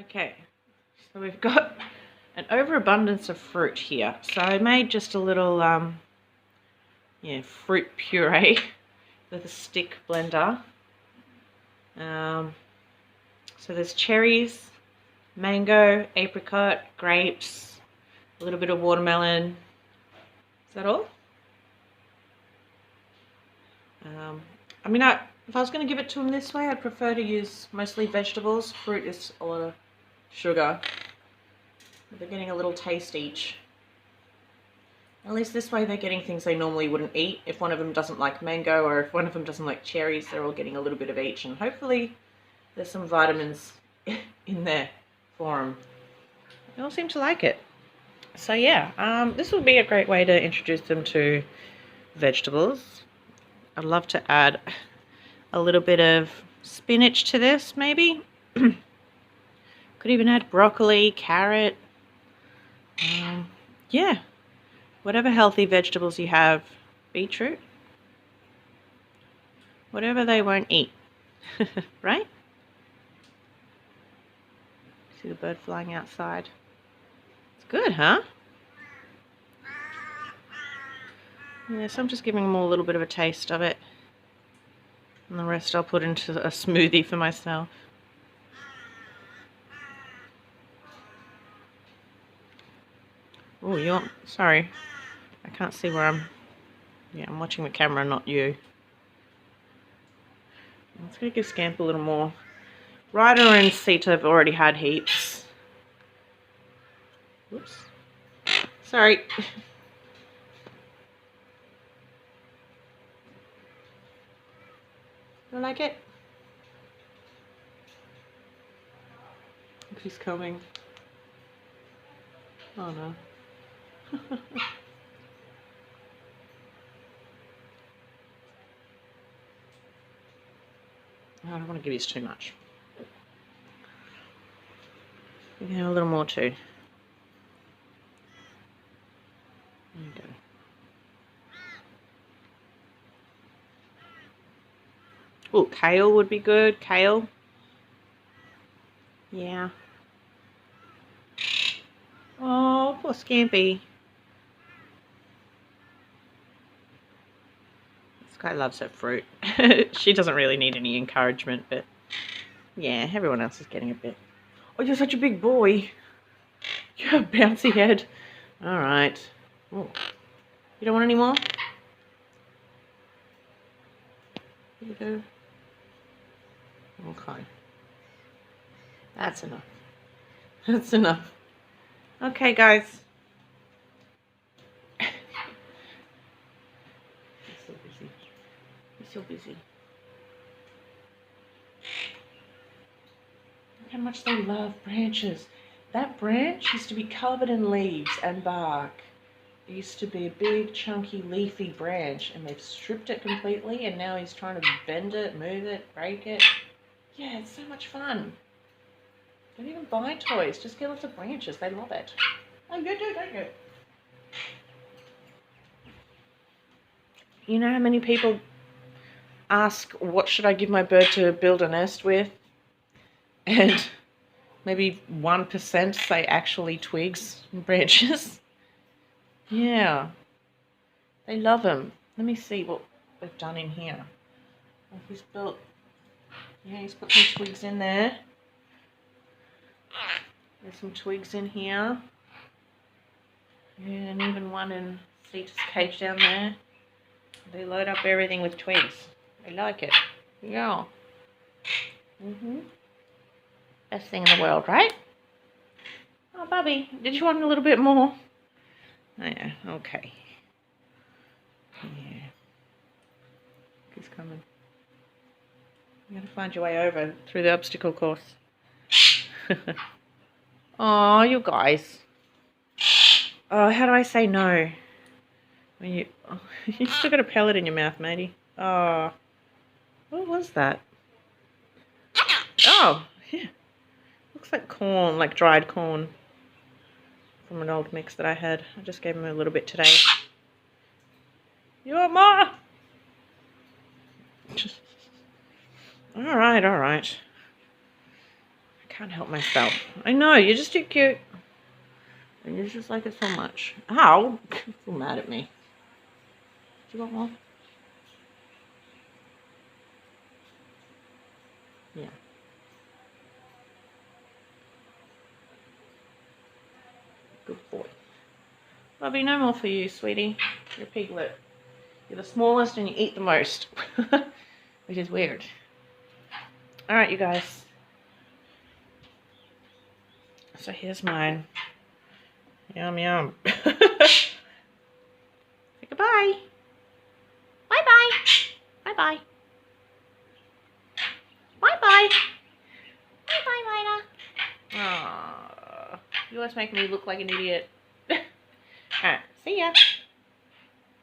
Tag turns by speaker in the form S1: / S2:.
S1: Okay, so we've got an overabundance of fruit here. So I made just a little fruit puree with a stick blender. So there's cherries, mango, apricot, grapes, a little bit of watermelon. Is that all? I mean, if I was going to give it to them this way, I'd prefer to use mostly vegetables. Fruit is a lot of sugar. But they're getting a little taste each. At least this way they're getting things they normally wouldn't eat. If one of them doesn't like mango or if one of them doesn't like cherries, they're all getting a little bit of each. And hopefully there's some vitamins in there for them. They all seem to like it. So yeah, this would be a great way to introduce them to vegetables. I'd love to add a little bit of spinach to this, maybe. Could even add broccoli, carrot. Yeah, whatever healthy vegetables you have, beetroot, whatever they won't eat, right? See the bird flying outside. It's good, huh? Yeah, so I'm just giving them all a little bit of a taste of it. And the rest I'll put into a smoothie for myself. Oh, sorry. I can't see where I'm... Yeah, I'm watching the camera, not you. Let's go give Scamp a little more. Ryder and Sita have already had heaps. Whoops. Sorry. You like it? He's coming. Oh no. I don't want to give you too much. You can have a little more too. There you go. Oh, kale would be good. Kale. Yeah. Oh, poor Scampy. This guy loves her fruit. She doesn't really need any encouragement, but yeah, everyone else is getting a bit. Oh, you're such a big boy. You have a bouncy head. All right. Oh. You don't want any more? Here you go. Okay. That's enough. That's enough. Okay, guys. You're so busy. You're so busy. Look how much they love branches. That branch used to be covered in leaves and bark. It used to be a big, chunky, leafy branch, and they've stripped it completely, and now he's trying to bend it, move it, break it. Yeah, it's so much fun. Don't even buy toys. Just get lots of branches. They love it. Oh, you do, don't you? You know how many people ask, what should I give my bird to build a nest with? And maybe 1% say actually twigs and branches. Yeah. They love them. Let me see what they've done in here. Well, he's put some twigs in there. There's some twigs in here. Yeah, and even one in Sita's cage down there. They load up everything with twigs. They like it. Yeah. Best thing in the world, right? Oh, Bubby, did you want a little bit more? Oh, yeah, okay. Yeah. He's coming. You gotta find your way over through the obstacle course. Oh, you guys. Oh, how do I say no? When you still got a pellet in your mouth, matey. Oh, what was that? Oh, yeah. Looks like corn, like dried corn from an old mix that I had. I just gave him a little bit today. Your ma. All right. Can't help myself. I know, you're just too cute. And you just like it so much. Ow! You're so mad at me. Do you want more? Yeah. Good boy. Bobby, no more for you, sweetie. You're a piglet. You're the smallest and you eat the most. Which is weird. Alright, you guys. So here's mine. Yum, yum. Say goodbye. Bye-bye. Bye-bye. Bye-bye. Bye-bye, Lina. Aww. You always make me look like an idiot. Alright, see ya.